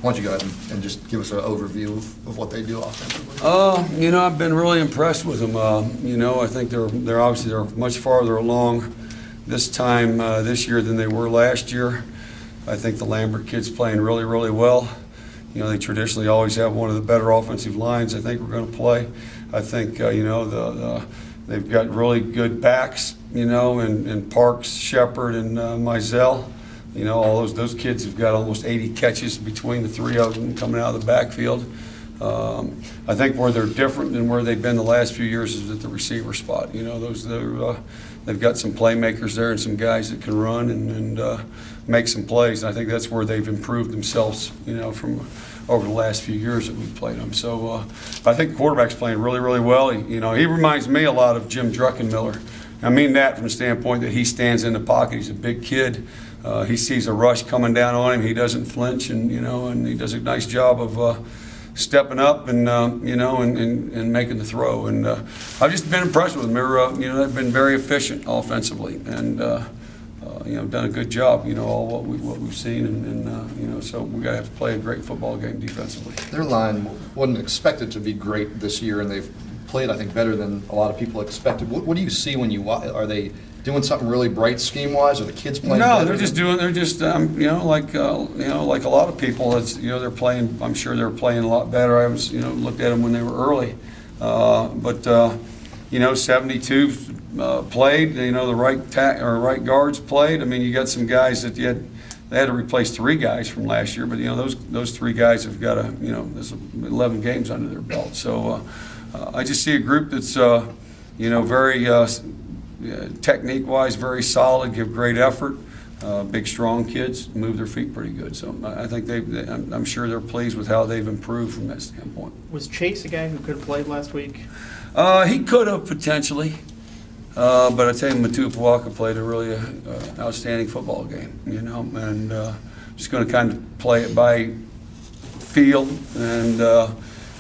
Why don't you go ahead and just give us an overview of what they do offensively? I've been really impressed with them. I think they're obviously much farther along this time this year than they were last year. I think the Lambert kids playing really, really well. They traditionally always have one of the better offensive lines I think we're going to play. I think, they've got really good backs, in Parks, Shepard, and Mizell. All those kids have got almost 80 catches between the three of them coming out of the backfield. I think where they're different than where they've been the last few years is at the receiver spot. They've got some playmakers there and some guys that can run and make some plays. And I think that's where they've improved themselves, from over the last few years that we've played them. So I think the quarterback's playing really, really well. He reminds me a lot of Jim Druckenmiller. I mean that from the standpoint that he stands in the pocket. He's a big kid. He sees a rush coming down on him. He doesn't flinch, and he does a nice job of stepping up and and making the throw. And I've just been impressed with them. They've been very efficient offensively, and done a good job. All what we've seen, and so we got to have to play a great football game defensively. Their line wasn't expected to be great this year, and they've played, I think, better than a lot of people expected. What do you see when you watch? Are they doing something really bright scheme-wise? Are the kids playing? No, better they're just like a lot of people. It's they're playing. I'm sure they're playing a lot better. I was looked at them when they were early, but 72 played. The right guards played. I mean, you got some guys that they had to replace 3 guys from last year, but those 3 guys have got there's 11 games under their belt. So I just see a group that's very technique-wise very solid, give great effort. Big, strong kids, move their feet pretty good. So I think I'm sure they're pleased with how they've improved from that standpoint. Was Chase a guy who could have played last week? He could have potentially, but I tell you, Matupuaka played a really outstanding football game. And just going to kind of play it by feel, and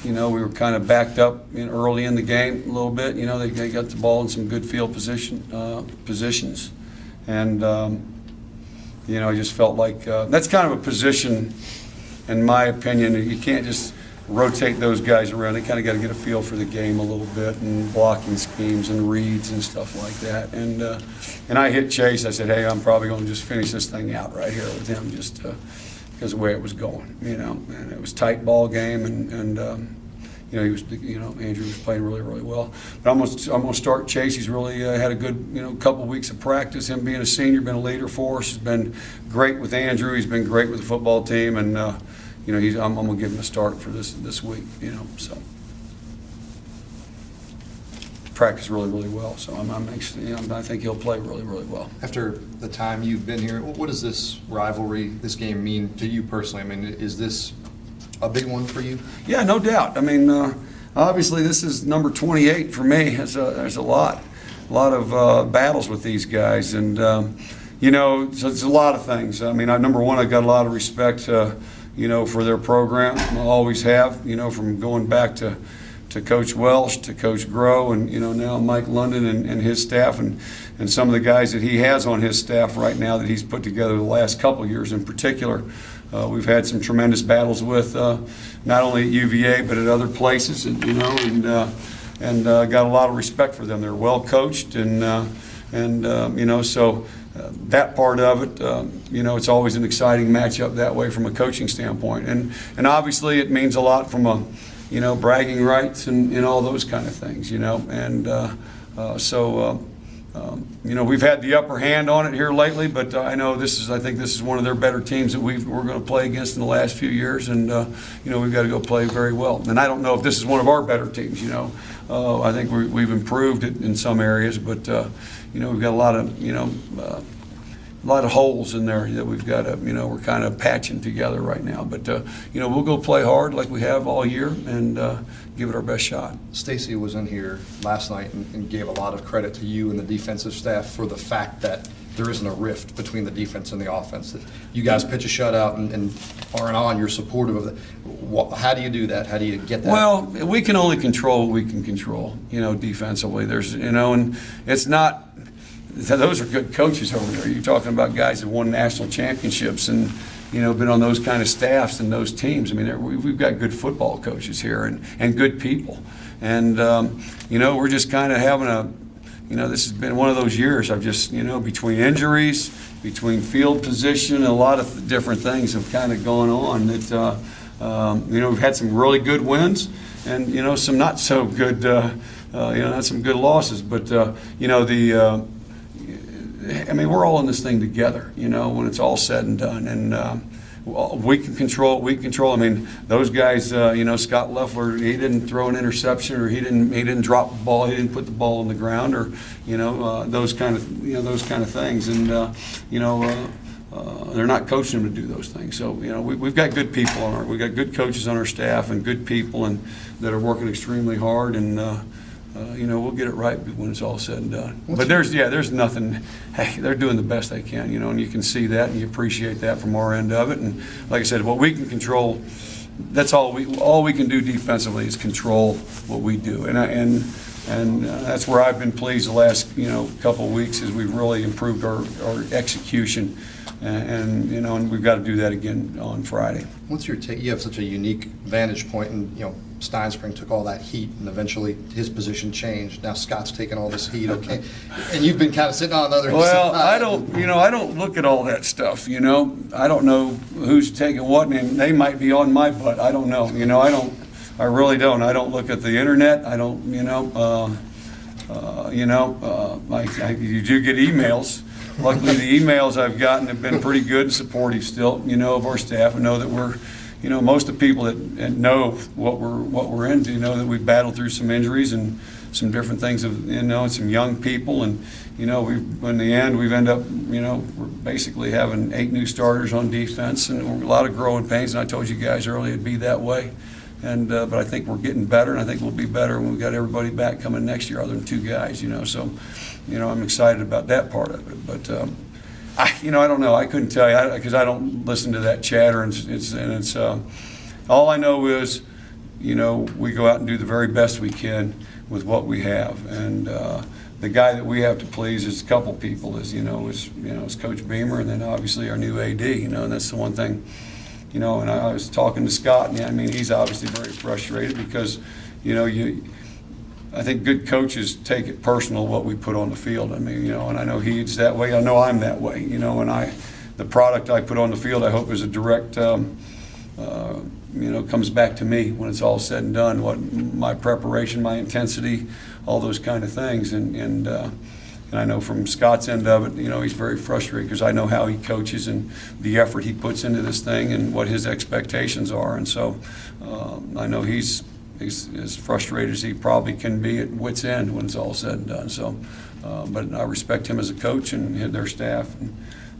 we were kind of backed up early in the game a little bit. They got the ball in some good field positions, and I just felt like that's kind of a position, in my opinion, you can't just rotate those guys around. They kind of got to get a feel for the game a little bit, and blocking schemes and reads and stuff like that. And I hit Chase. I said, hey, I'm probably going to just finish this thing out right here with him, just because of the way it was going, and it was a tight ball game, and he was, Andrew was playing really, really well. But I'm gonna start Chase. He's really had a good, couple of weeks of practice. Him being a senior, been a leader for us. He's been great with Andrew. He's been great with the football team, and I'm gonna give him a start for this week. So practice really, really well. So I think he'll play really, really well. After the time you've been here, what does this rivalry, this game mean to you personally? I mean, is this a big one for you? Yeah, no doubt. I mean, obviously this is number 28 for me. There's a lot of battles with these guys, and so it's a lot of things. I mean, number one, I've got a lot of respect, for their program. I always have, from going back to Coach Welsh, to Coach Groh, and now Mike London and his staff, and some of the guys that he has on his staff right now that he's put together the last couple of years in particular. We've had some tremendous battles with not only at UVA but at other places, and got a lot of respect for them. They're well coached, and so that part of it, it's always an exciting matchup that way from a coaching standpoint, and obviously it means a lot from a bragging rights and all those kind of things, we've had the upper hand on it here lately, but I think this is one of their better teams that we're going to play against in the last few years, and we've got to go play very well. And I don't know if this is one of our better teams. I think we've improved it in some areas, but we've got a lot of holes in there that we've got to, we're kind of patching together right now. But, we'll go play hard like we have all year and give it our best shot. Stacy was in here last night and gave a lot of credit to you and the defensive staff for the fact that there isn't a rift between the defense and the offense. That you guys pitch a shutout and aren't on, you're supportive of it. How do you do that? How do you get that? Well, we can only control what we can control, defensively. There's, and it's not – those are good coaches over there. You're talking about guys that won national championships, and been on those kind of staffs and those teams. I mean, we've got good football coaches here and good people. And, we're just kind of having this has been one of those years. I've just, between injuries, between field position, a lot of different things have kind of gone on that, we've had some really good wins and, some not so good, not some good losses. But, we're all in this thing together, when it's all said and done. And we can control what we control. I mean, those guys, Scot Loeffler, he didn't throw an interception, or he didn't drop the ball, he didn't put the ball on the ground, or those kind of things. And they're not coaching them to do those things. So we've got good people we've got good coaches on our staff and good people and that are working extremely hard. And we'll get it right when it's all said and done. But there's nothing. Hey, they're doing the best they can, and you can see that and you appreciate that from our end of it. And like I said, what we can control, that's all we can do defensively is control what we do. And that's where I've been pleased the last couple of weeks, is we've really improved our execution. And we've got to do that again on Friday. What's your take? You have such a unique vantage point, and Steinspring took all that heat, and eventually his position changed. Now Scott's taking all this heat, okay, and you've been kind of sitting on the other side. Well, I don't look at all that stuff. I don't know who's taking what, and they might be on my butt. I don't know. I really don't. I don't look at the internet. I don't. You do get emails. Luckily, the emails I've gotten have been pretty good and supportive still, of our staff, and know that we're, most of the people that know what we're into know that we've battled through some injuries and some different things, and some young people, and in the end we've ended up, we're basically having 8 new starters on defense, and a lot of growing pains. And I told you guys earlier it'd be that way. And but I think we're getting better, and I think we'll be better when we've got everybody back coming next year, other than 2 guys. So, I'm excited about that part of it. But I don't know. I couldn't tell you because I don't listen to that chatter, and it's all I know is, we go out and do the very best we can with what we have, and the guy that we have to please is a couple people, is Coach Beamer, and then obviously our new AD. And that's the one thing. And I was talking to Scott, and he's obviously very frustrated because, I think good coaches take it personal what we put on the field. And I know he's that way. I know I'm that way. And the product I put on the field, I hope is a direct, comes back to me when it's all said and done. What my preparation, my intensity, all those kind of things, and I know from Scott's end of it, he's very frustrated because I know how he coaches and the effort he puts into this thing and what his expectations are. And so I know he's as frustrated as he probably can be at wit's end when it's all said and done. So, but I respect him as a coach and their staff,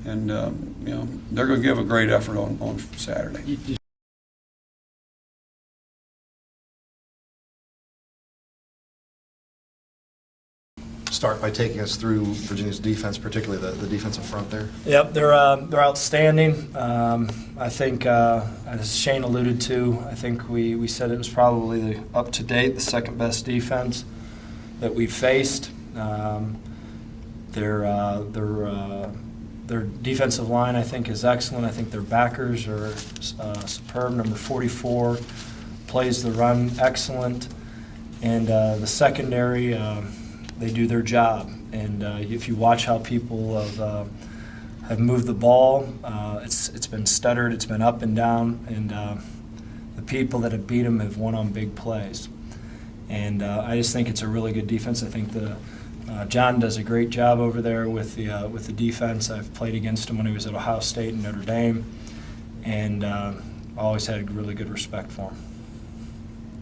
and they're going to give a great effort on Saturday. Start by taking us through Virginia's defense, particularly the defensive front there. Yep, they're outstanding. I think, as Shane alluded to, I think we said it was probably up to date the second best defense that we've faced. Their defensive line, I think, is excellent. I think their backers are superb. Number 44 plays the run excellent, and the secondary. They do their job, and if you watch how people have moved the ball, it's been stuttered, it's been up and down, and the people that have beat them have won on big plays. And I just think it's a really good defense. I think John does a great job over there with the defense. I've played against him when he was at Ohio State and Notre Dame, and always had really good respect for him.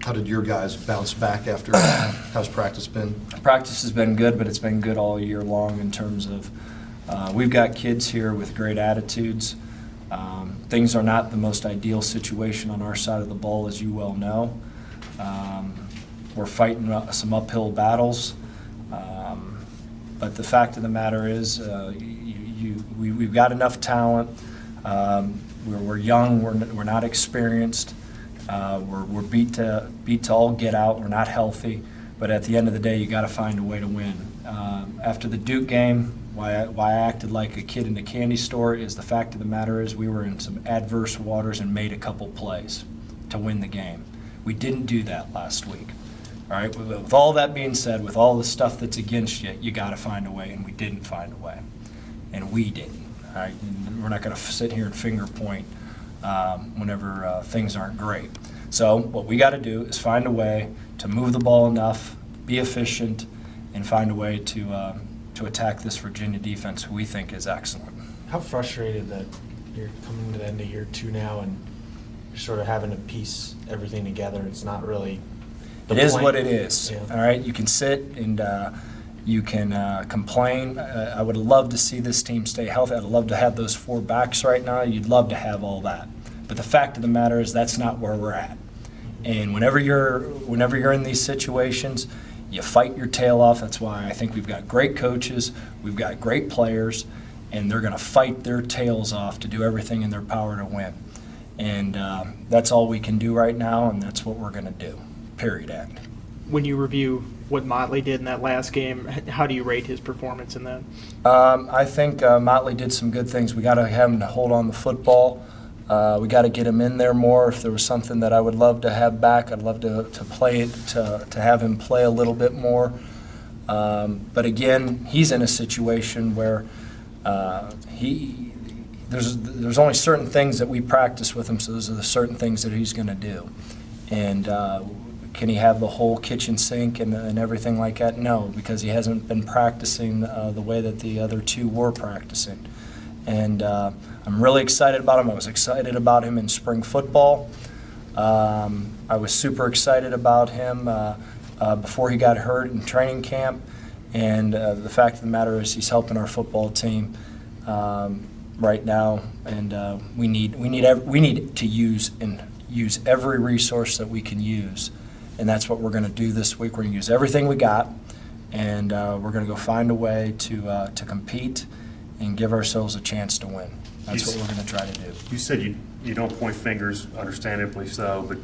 How did your guys bounce back after? How's practice been? Practice has been good, but it's been good all year long in terms of we've got kids here with great attitudes. Things are not the most ideal situation on our side of the ball, as you well know. We're fighting some uphill battles, but the fact of the matter is we've got enough talent. We're young, we're not experienced. We're beat to all get out. We're not healthy, but at the end of the day, you got to find a way to win. After the Duke game, why I acted like a kid in a candy store is the fact of the matter is we were in some adverse waters and made a couple plays to win the game. We didn't do that last week. All right, with all that being said, with all the stuff that's against you, you got to find a way, and we didn't find a way. And we didn't. All right? And we're not going to sit here and finger point whenever things aren't great. So what we got to do is find a way to move the ball enough, be efficient, and find a way to attack this Virginia defense, who we think is excellent. How frustrated that you're coming to the end of year 2 now and you're sort of having to piece everything together. It's not really the It is point. what it is. Yeah. All right, you can sit and you can complain. I would love to see this team stay healthy. I'd love to have those 4 backs right now. You'd love to have all that. But the fact of the matter is that's not where we're at. And whenever you're in these situations, you fight your tail off. That's why I think we've got great coaches, we've got great players, and they're going to fight their tails off to do everything in their power to win. And that's all we can do right now, and that's what we're going to do, period, end. When you review what Motley did in that last game, how do you rate his performance in that? I think Motley did some good things. We got to have him to hold on the football. We got to get him in there more. If there was something that I would love to have back, I'd love to play it, to have him play a little bit more. But again, he's in a situation where there's only certain things that we practice with him, so those are the certain things that he's going to do. And can he have the whole kitchen sink and everything like that? No, because he hasn't been practicing the way that the other 2 were practicing. And I'm really excited about him. I was excited about him in spring football. I was super excited about him before he got hurt in training camp. And the fact of the matter is he's helping our football team right now. And we need to use every resource that we can use. And that's what we're going to do this week. We're going to use everything we got, and we're going to go find a way to compete and give ourselves a chance to win. That's what we're going to try to do. You said you don't point fingers, understandably so, but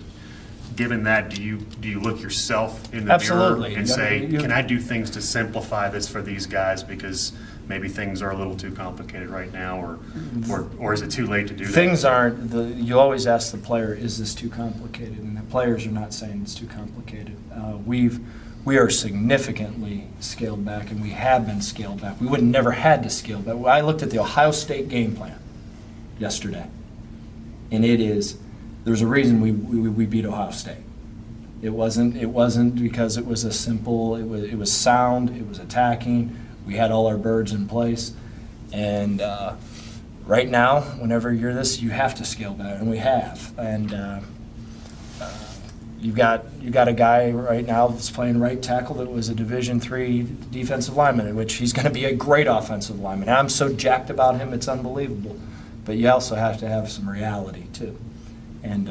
given that, do you look yourself in the Absolutely. mirror and say, can I do things to simplify this for these guys because maybe things are a little too complicated right now, or is it too late to do that? Things aren't. You always ask the player, is this too complicated? And the players are not saying it's too complicated. We are significantly scaled back, and we have been scaled back. We would never had to scale back. I looked at the Ohio State game plan yesterday, and there's a reason we beat Ohio State. It wasn't because it was a simple. It was sound. It was attacking. We had all our birds in place, and right now, whenever you're this, you have to scale back, and we have. And you've got a guy right now that's playing right tackle that was a Division III defensive lineman, in which he's going to be a great offensive lineman. And I'm so jacked about him, it's unbelievable. But you also have to have some reality too. And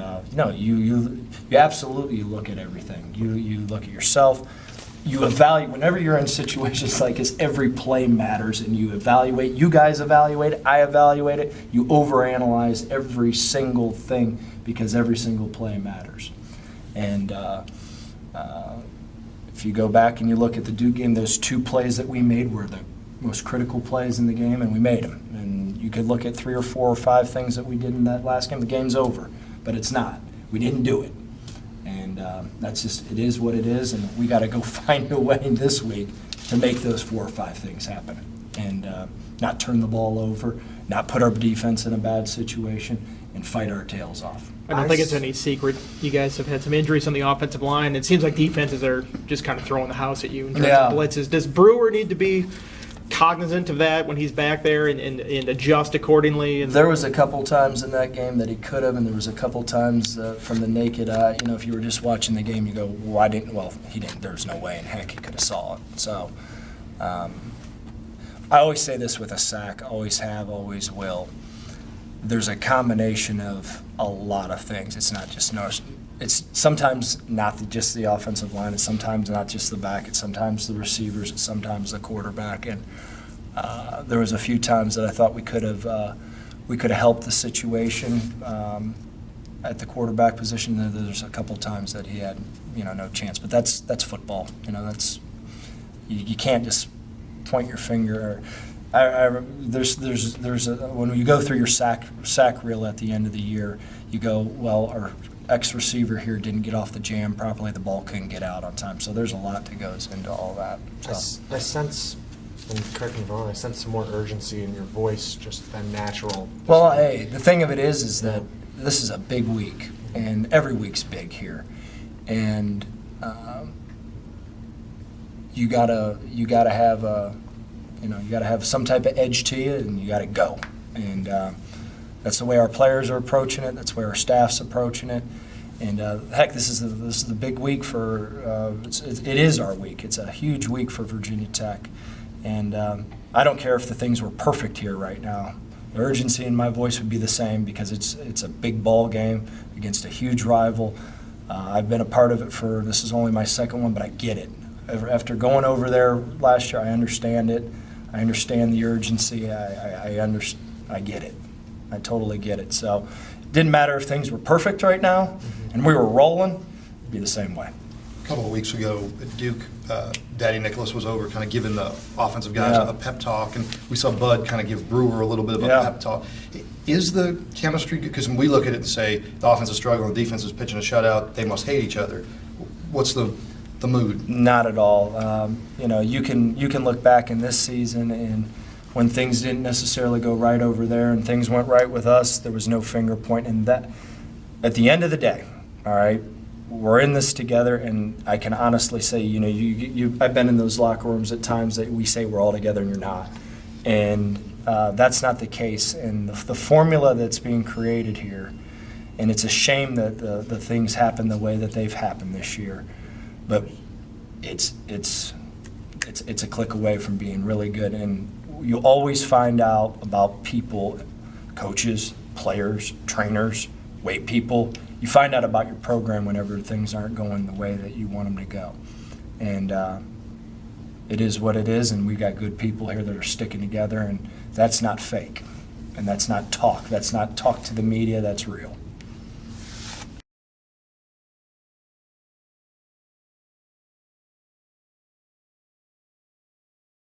you absolutely look at everything. You look at yourself. You evaluate. Whenever you're in situations like this, every play matters, and you evaluate. You guys evaluate it. I evaluate it. You overanalyze every single thing because every single play matters. And if you go back and you look at the Duke game, those 2 plays that we made were the most critical plays in the game, and we made them. And you could look at 3 or 4 or 5 things that we did in that last game. The game's over, but it's not. We didn't do it. And that's just, it is what it is, and we got to go find a way this week to make those 4 or 5 things happen. And not turn the ball over, not put our defense in a bad situation, and fight our tails off. I don't think it's any secret. You guys have had some injuries on the offensive line. It seems like defenses are just kind of throwing the house at you in terms of blitzes. Does Brewer need to be cognizant of that when he's back there and adjust accordingly? There was a couple times in that game that he could have, and there was a couple times from the naked eye. If you were just watching the game, you go, why didn't? Well, he didn't. There's no way in heck he could have saw it. So I always say this with a sack. Always have, always will. There's a combination of a lot of things. It's not just it's sometimes not just the offensive line. It's sometimes not just the back. It's sometimes the receivers. It's sometimes the quarterback. And there was a few times that I thought we could have helped the situation at the quarterback position. There's a couple times that he had no chance. But that's football. You can't just point your finger. When you go through your sack reel at the end of the year, you go, well, our ex-receiver here didn't get off the jam properly, the ball couldn't get out on time. So there's a lot that goes into all that. So. I sense, and correct me if I'm wrong, I sense some more urgency in your voice just than natural. Well, hey, the thing of it is that this is a big week, and every week's big here, and you gotta have you gotta have some type of edge to you, and you gotta go, and that's the way our players are approaching it. That's the way our staff's approaching it, and heck, this is the big week for it is our week. It's a huge week for Virginia Tech, and I don't care if the things were perfect here right now. The urgency in my voice would be the same because it's a big ball game against a huge rival. I've been a part of it this is only my second one, but I get it. After going over there last year, I understand it. I understand the urgency. I get it. I totally get it. So it didn't matter if things were perfect right now and we were rolling, it'd be the same way. A couple of weeks ago at Duke, Daddy Nicholas was over kind of giving the offensive guys a pep talk, and we saw Bud kind of give Brewer a little bit of a pep talk. Is the chemistry good? Because when we look at it and say the offense is struggling, the defense is pitching a shutout, they must hate each other. What's the mood? Not at all. You can look back in this season, and when things didn't necessarily go right over there and things went right with us, there was no finger pointing. That at the end of the day, all right, we're in this together, and I can honestly say, I've been in those locker rooms at times that we say we're all together and you're not, and that's not the case. And the formula that's being created here, and it's a shame that the things happen the way that they've happened this year, but it's a click away from being really good. And you always find out about people, coaches, players, trainers, weight people. You find out about your program whenever things aren't going the way that you want them to go. And it is what it is, and we've got good people here that are sticking together, and that's not fake. And that's not talk. That's not talk to the media. That's real.